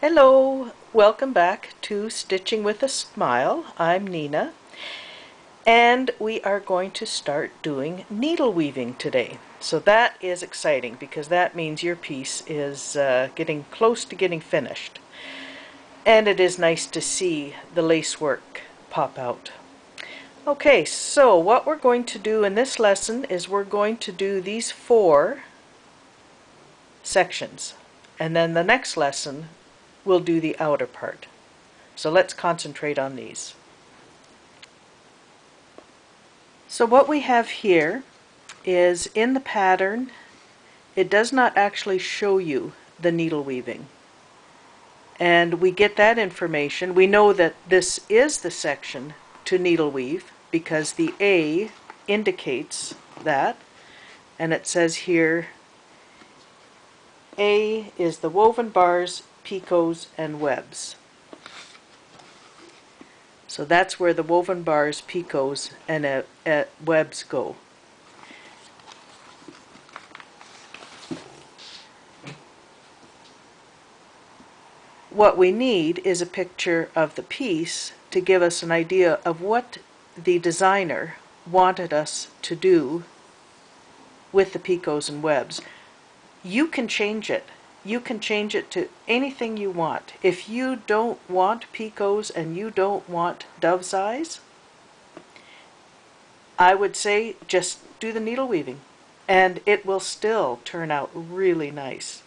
Hello, welcome back to Stitching with a Smile. I'm Nina, and we are going to start doing needle weaving today. So that is exciting because that means your piece is getting close to getting finished. And it is nice to see the lace work pop out. Okay, so what we're going to do in this lesson is we're going to do these 4 sections. And then the next lesson we'll do the outer part. So let's concentrate on these. So what we have here is in the pattern, it does not actually show you the needle weaving. And we get that information. We know that this is the section to needle weave because the A indicates that. And it says here, A is the woven bars, picots, and webs. So that's where the woven bars, picots, and webs go. What we need is a picture of the piece to give us an idea of what the designer wanted us to do with the picots and webs. You can change it. You can change it to anything you want. If you don't want picots and you don't want dove's eyes, I would say just do the needle weaving and it will still turn out really nice.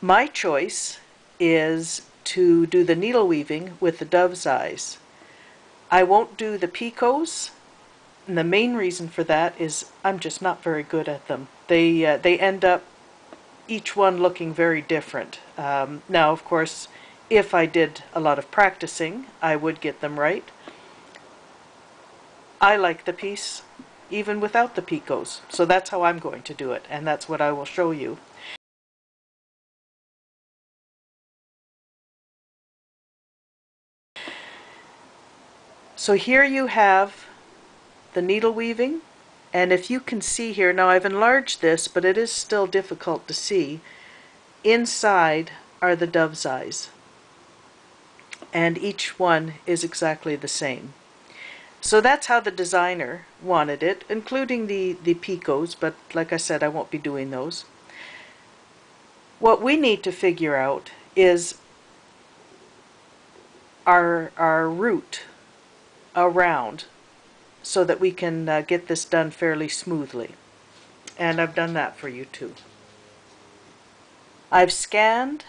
My choice is to do the needle weaving with the dove's eyes. I won't do the picots, and the main reason for that is I'm just not very good at them. They end up each one looking very different. Now, of course, if I did a lot of practicing, I would get them right. I like the piece even without the picots, so that's how I'm going to do it, and that's what I will show you. So here you have the needle weaving, and if you can see here, now I've enlarged this, but it is still difficult to see. Inside are the dove's eyes, and each one is exactly the same. So that's how the designer wanted it, including the picots, but like I said, I won't be doing those. What we need to figure out is our route around so that we can get this done fairly smoothly. And I've done that for you too. I've scanned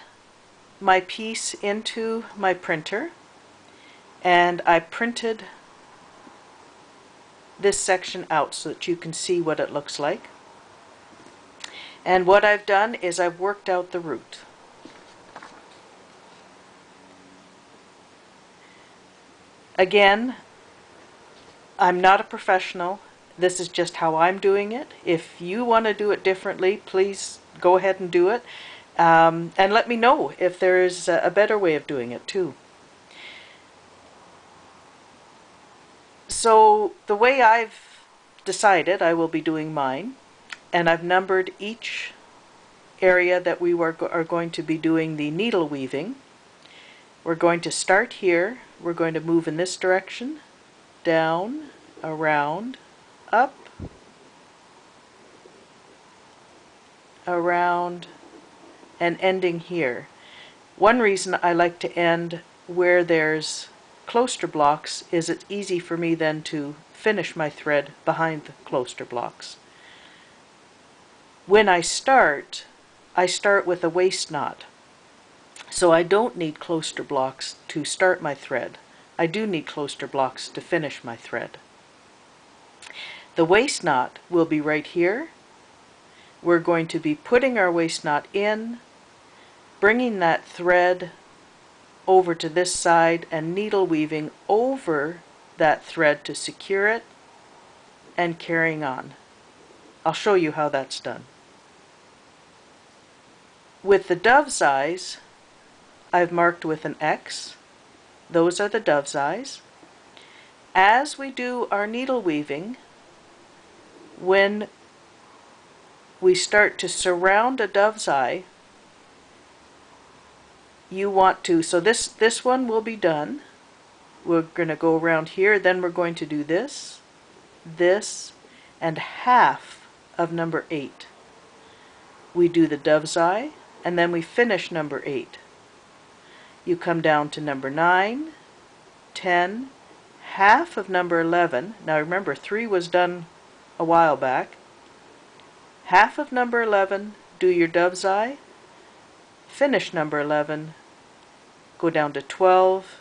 my piece into my printer and I printed this section out so that you can see what it looks like. And what I've done is I've worked out the route. Again, I'm not a professional. This is just how I'm doing it. If you want to do it differently, please go ahead and do it. And let me know if there is a better way of doing it too. So the way I've decided I will be doing mine, and I've numbered each area that we are going to be doing the needle weaving. We're going to start here. We're going to move in this direction, down, around, up, around, and ending here. One reason I like to end where there's kloster blocks is it's easy for me then to finish my thread behind the kloster blocks. When I start with a waist knot. So I don't need kloster blocks to start my thread. I do need kloster blocks to finish my thread. The waist knot will be right here. We're going to be putting our waist knot in, bringing that thread over to this side and needle weaving over that thread to secure it and carrying on. I'll show you how that's done. With the dove's eyes, I've marked with an X. Those are the dove's eyes. As we do our needle weaving, when we start to surround a dove's eye. You want to, so this one will be done. We're going to go around here, then we're going to do this, this, and half of number 8. We do the dove's eye, and then we finish number 8. You come down to number 9, 10, half of number 11. Now remember, 3 was done a while back. Half of number 11, do your dove's eye, finish number 11, go down to 12,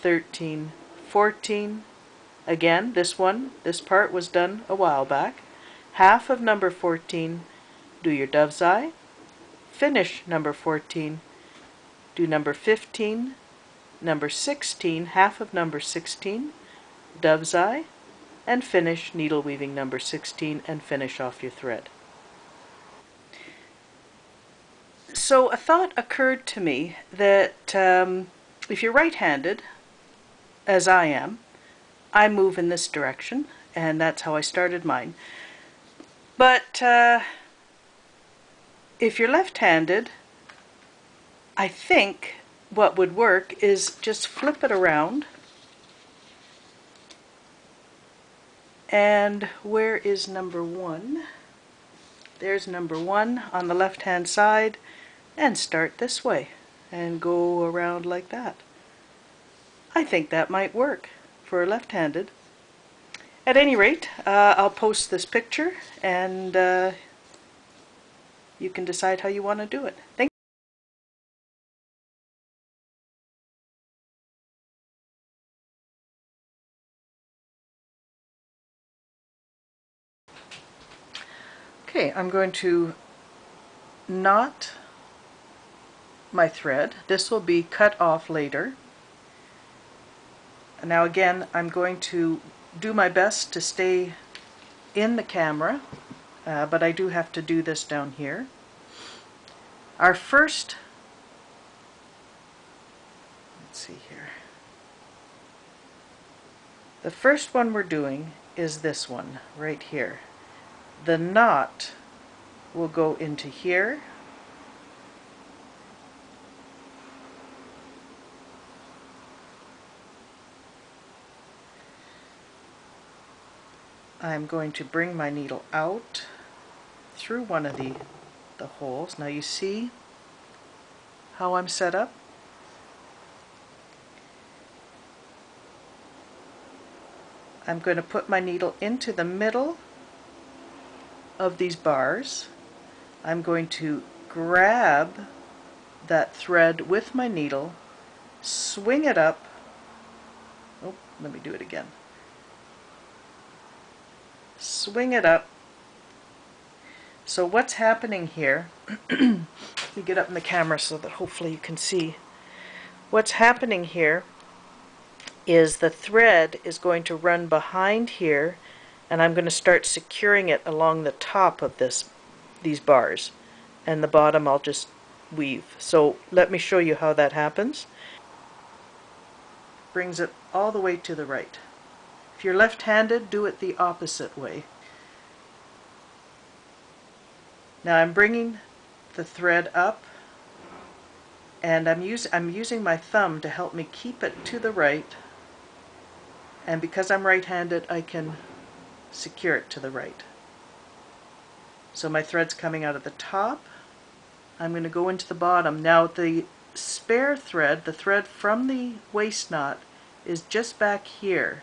13, 14. Again, this part was done a while back. Half of number 14, do your dove's eye, finish number 14, do number 15, number 16, half of number 16, dove's eye, and finish needle weaving number 16 and finish off your thread. So a thought occurred to me that if you're right-handed, as I am, I move in this direction, and that's how I started mine. But if you're left-handed, I think what would work is just flip it around. And where is number 1? There's number 1 on the left-hand side, and start this way and go around like that. I think that might work for left-handed. At any rate, I'll post this picture, and you can decide how you want to do it. Thank Okay, I'm going to knot my thread. This will be cut off later. Now again, I'm going to do my best to stay in the camera, but I do have to do this down here. Our first, let's see here, the first one we're doing is this one right here. The knot will go into here. I'm going to bring my needle out through one of the holes. Now you see how I'm set up? I'm going to put my needle into the middle of these bars. I'm going to grab that thread with my needle, swing it up. Oh, let me do it again. Swing it up. So what's happening here, let me get up in the camera so that hopefully you can see. What's happening here is the thread is going to run behind here, and I'm going to start securing it along the top of these bars, and the bottom I'll just weave. So let me show you how that happens. Brings it all the way to the right. If you're left-handed, do it the opposite way. Now I'm bringing the thread up, and I'm using my thumb to help me keep it to the right, and because I'm right-handed I can secure it to the right. So my thread's coming out of the top. I'm going to go into the bottom. Now the spare thread, the thread from the waist knot, is just back here.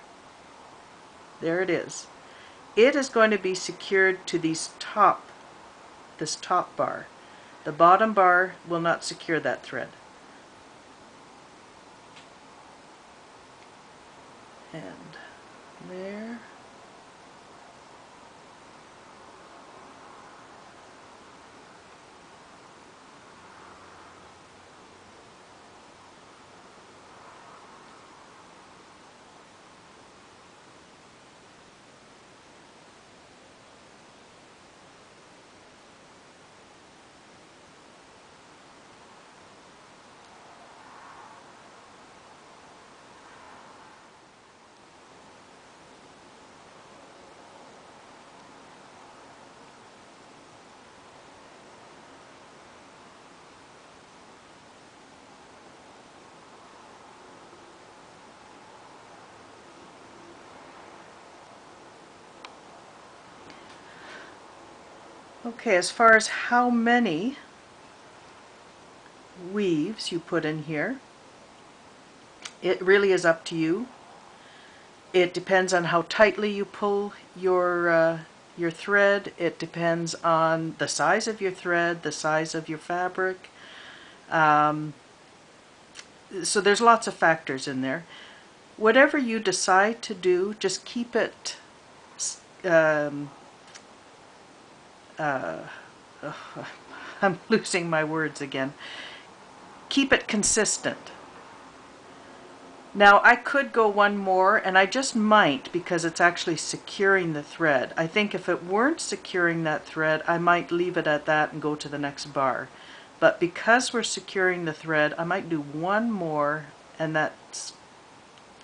There it is. It is going to be secured to this top bar. The bottom bar will not secure that thread. And there. Okay, as far as how many weaves you put in here, it really is up to you. It depends on how tightly you pull your thread. It depends on the size of your thread, the size of your fabric. So there's lots of factors in there. Whatever you decide to do, just keep it um, I'm losing my words again. Keep it consistent. Now I could go one more, and I just might because it's actually securing the thread. I think if it weren't securing that thread, I might leave it at that and go to the next bar. But because we're securing the thread, I might do one more, and that's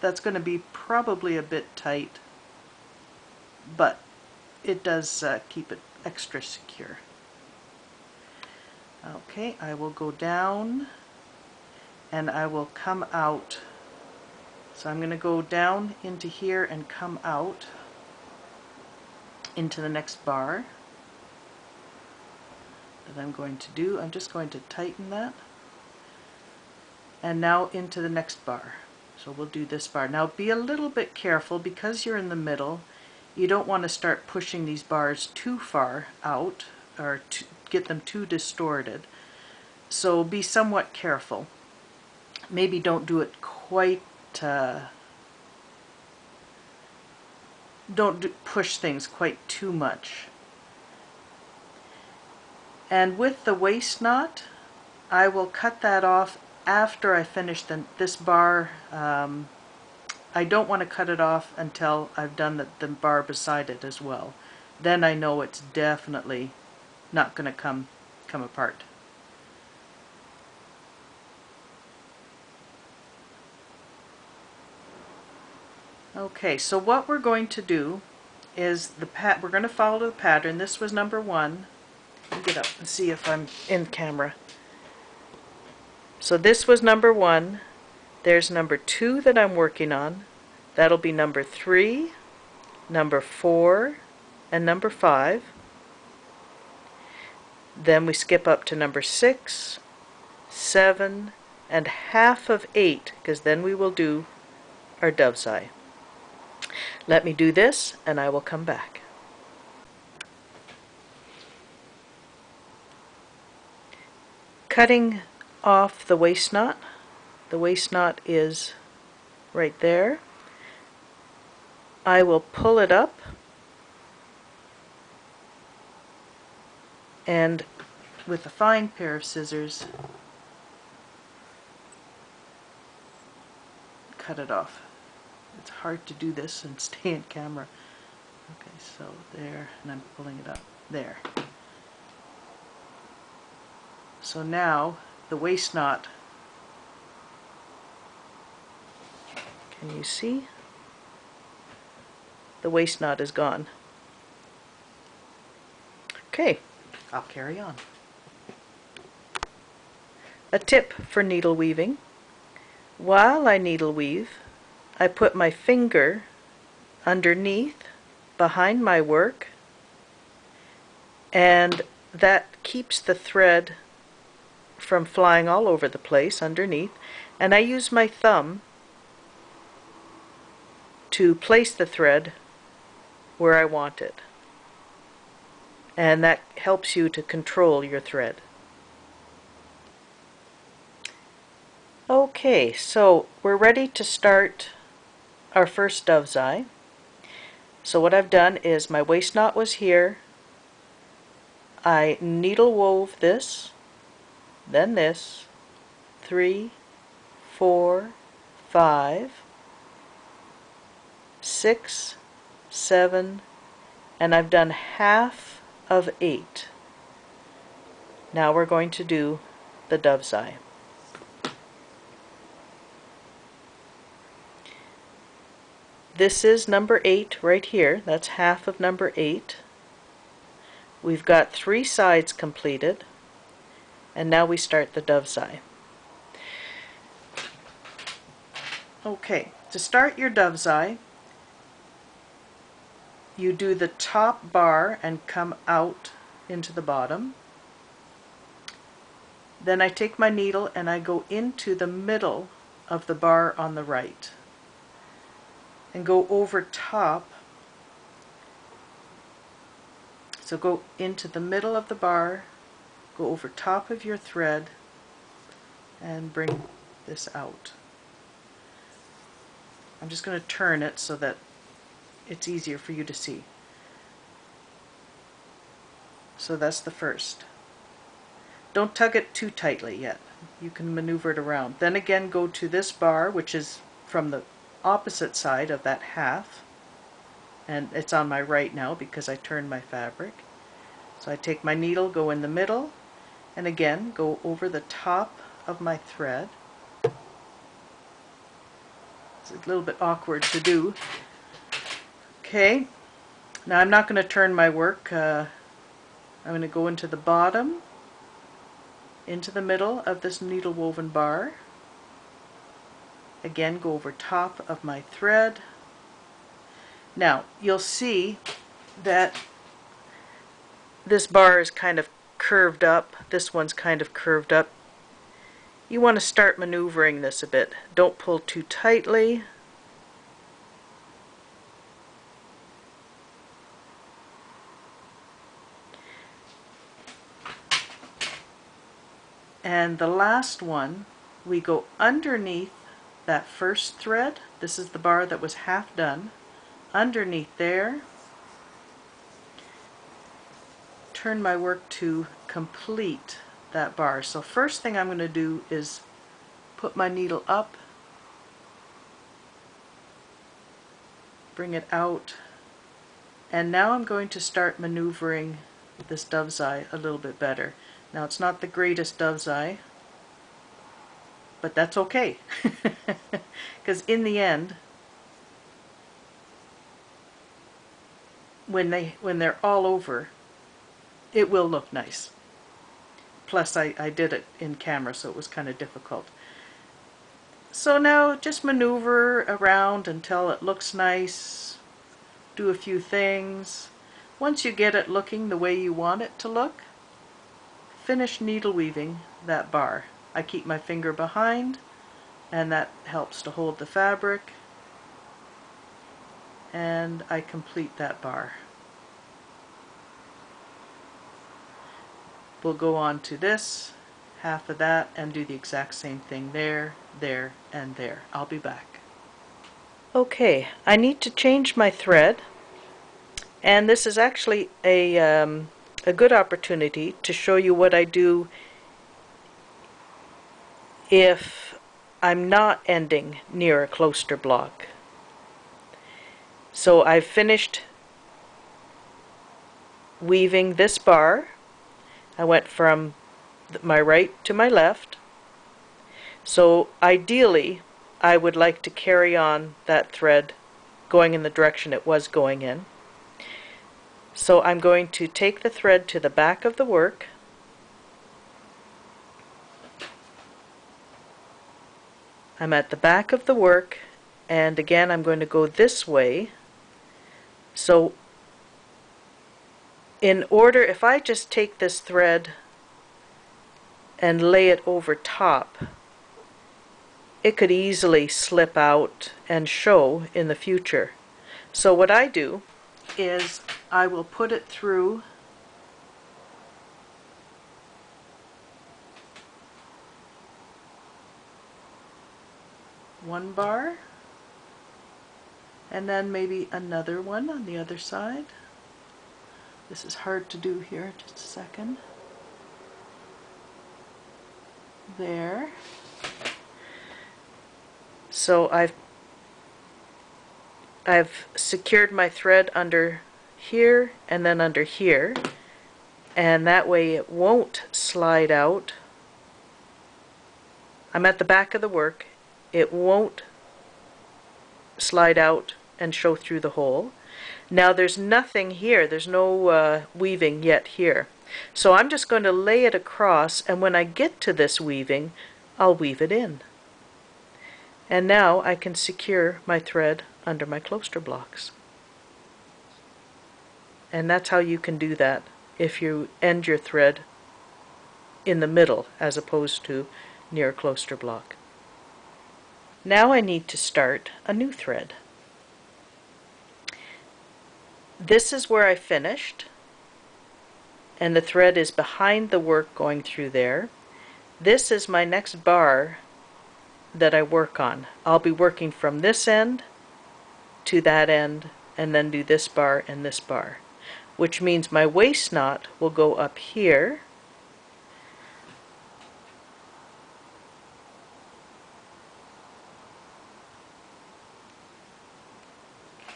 going to be probably a bit tight, but it does keep it extra secure. Okay, I will go down and I will come out. So I'm going to go down into here and come out into the next bar that I'm going to do. I'm just going to tighten that. And now into the next bar. So we'll do this bar. Now be a little bit careful because you're in the middle. You don't want to start pushing these bars too far out or to get them too distorted. So be somewhat careful. Maybe don't do it quite push things quite too much. And with the waist knot, I will cut that off after I finish this bar. I don't want to cut it off until I've done the bar beside it as well. Then I know it's definitely not going to come apart. Okay, so what we're going to do is we're going to follow the pattern. This was number 1. Let me get up and see if I'm in camera. So this was number 1. There's number 2 that I'm working on. That'll be number 3, number 4, and number 5. Then we skip up to number 6, 7, and half of 8, because then we will do our dove's eye. Let me do this and I will come back. Cutting off the waist knot. The waist knot is right there. I will pull it up and with a fine pair of scissors cut it off. It's hard to do this and stay in camera. Okay, so there, and I'm pulling it up. There. So now the waist knot, can you see? The waist knot is gone. Okay, I'll carry on. A tip for needle weaving. While I needle weave, I put my finger underneath, behind my work, and that keeps the thread from flying all over the place underneath. And I use my thumb to place the thread where I want it. And that helps you to control your thread. Okay, so we're ready to start our first dove's eye. So what I've done is my waist knot was here. I needle wove this, then this, 3, 4, 5, 6, 7, and I've done half of 8. Now we're going to do the dove's eye. This is number 8 right here. That's half of number 8. We've got 3 sides completed, and now we start the dove's eye. Okay, to start your dove's eye, you do the top bar and come out into the bottom. Then I take my needle and I go into the middle of the bar on the right and go over top. So go into the middle of the bar, go over top of your thread, and bring this out. I'm just going to turn it so that it's easier for you to see. So that's the first. Don't tug it too tightly yet. You can maneuver it around. Then again go to this bar, which is from the opposite side of that half, and it's on my right now because I turned my fabric. So I take my needle, go in the middle, and again go over the top of my thread. It's a little bit awkward to do. Okay, now I'm not going to turn my work. I'm going to go into the bottom, into the middle of this needle woven bar. Again, go over top of my thread. Now, you'll see that this bar is kind of curved up. This one's kind of curved up. You want to start maneuvering this a bit. Don't pull too tightly. And the last one, we go underneath that first thread. This is the bar that was half done. Underneath there, turn my work to complete that bar. So first thing I'm going to do is put my needle up, bring it out, and now I'm going to start maneuvering this dove's eye a little bit better. Now it's not the greatest dove's eye, but that's okay, because in the end, when they're all over, it will look nice. Plus I did it in camera, so it was kind of difficult. So now just maneuver around until it looks nice. Do a few things. Once you get it looking the way you want it to look, finish needle weaving that bar. I keep my finger behind, and that helps to hold the fabric, and I complete that bar. We'll go on to this, half of that, and do the exact same thing there, there, and there. I'll be back. Okay, I need to change my thread, and this is actually a good opportunity to show you what I do if I'm not ending near a kloster block. So I've finished weaving this bar. I went from my right to my left. So ideally I would like to carry on that thread going in the direction it was going in. So I'm going to take the thread to the back of the work, I'm at the back of the work, and again I'm going to go this way. So in order, if I just take this thread and lay it over top, it could easily slip out and show in the future. So what I do is I will put it through one bar, and then maybe another one on the other side. This is hard to do here, just a second. There. So I've secured my thread under here and then under here, and that way it won't slide out. I'm at the back of the work. It won't slide out and show through the hole. Now there's nothing here, there's no weaving yet here. So I'm just going to lay it across, and when I get to this weaving, I'll weave it in. And now I can secure my thread under my kloster blocks. And that's how you can do that if you end your thread in the middle as opposed to near a kloster block. Now I need to start a new thread. This is where I finished, and the thread is behind the work going through there. This is my next bar that I work on. I'll be working from this end to that end and then do this bar and this bar, which means my waist knot will go up here.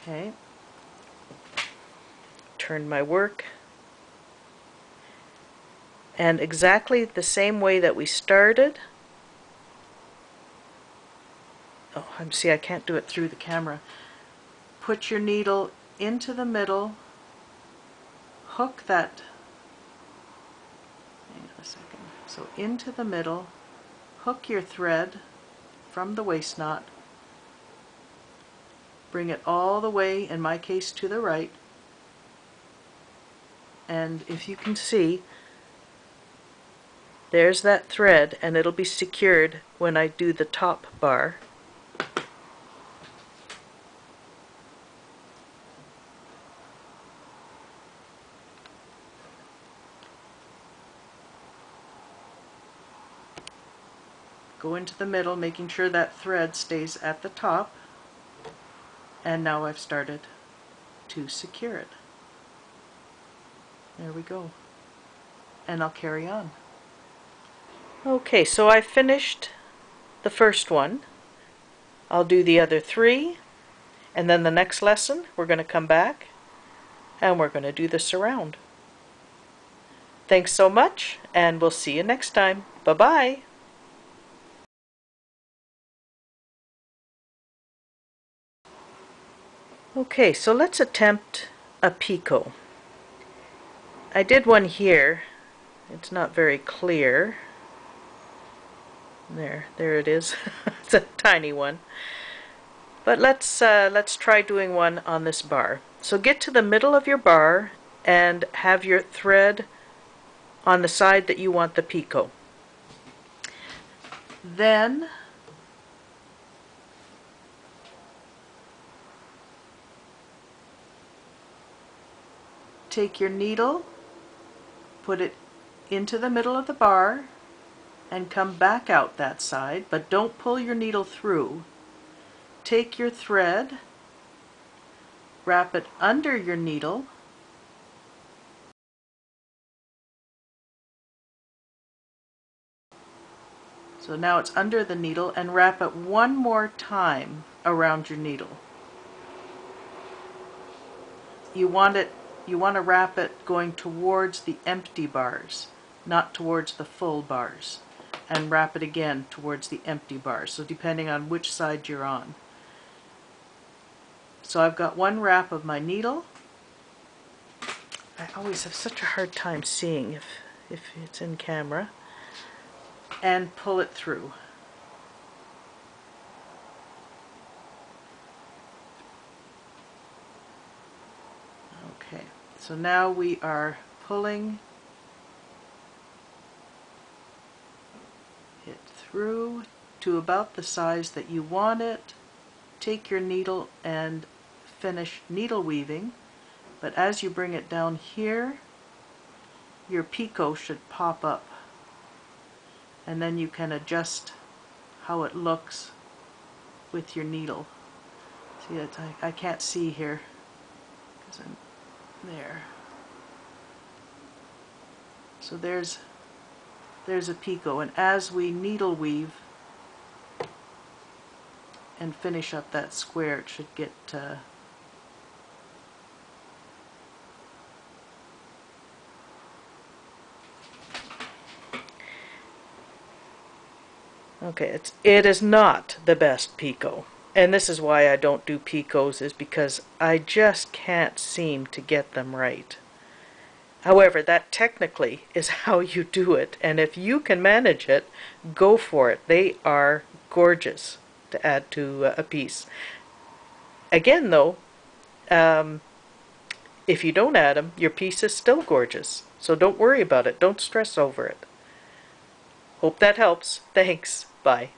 Okay. Turn my work. And exactly the same way that we started. Oh, see, I can't do it through the camera. Put your needle into the middle, hook that, hang on a second, so into the middle, hook your thread from the waist knot, bring it all the way, in my case, to the right, and if you can see, there's that thread, and it'll be secured when I do the top bar. Go into the middle, making sure that thread stays at the top, and now I've started to secure it. There we go. And I'll carry on. Okay, so I finished the first one. I'll do the other 3, and then the next lesson we're going to come back and we're going to do the surround. Thanks so much, and we'll see you next time. Bye-bye. Okay, so let's attempt a picot. I did one here. It's not very clear. There it is. It's a tiny one. But let's try doing one on this bar. So get to the middle of your bar and have your thread on the side that you want the picot. Then take your needle, put it into the middle of the bar, and come back out that side, but don't pull your needle through. Take your thread, wrap it under your needle, so now it's under the needle, and wrap it one more time around your needle. You want to wrap it going towards the empty bars, not towards the full bars, and wrap it again towards the empty bars, so depending on which side you're on. So I've got one wrap of my needle. I always have such a hard time seeing if it's in camera. And pull it through. Okay, so now we are pulling it through to about the size that you want it. Take your needle and finish needle weaving, but as you bring it down here, your picot should pop up, and then you can adjust how it looks with your needle. See, I can't see here because I'm there. So there's a picot, and as we needle weave and finish up that square, it should get okay, it is not the best picot, and this is why I don't do picots, is because I just can't seem to get them right. However, that technically is how you do it, and if you can manage it, go for it. They are gorgeous to add to a piece. Again though, If you don't add them, your piece is still gorgeous. So don't worry about it. Don't stress over it. Hope that helps. Thanks. Bye.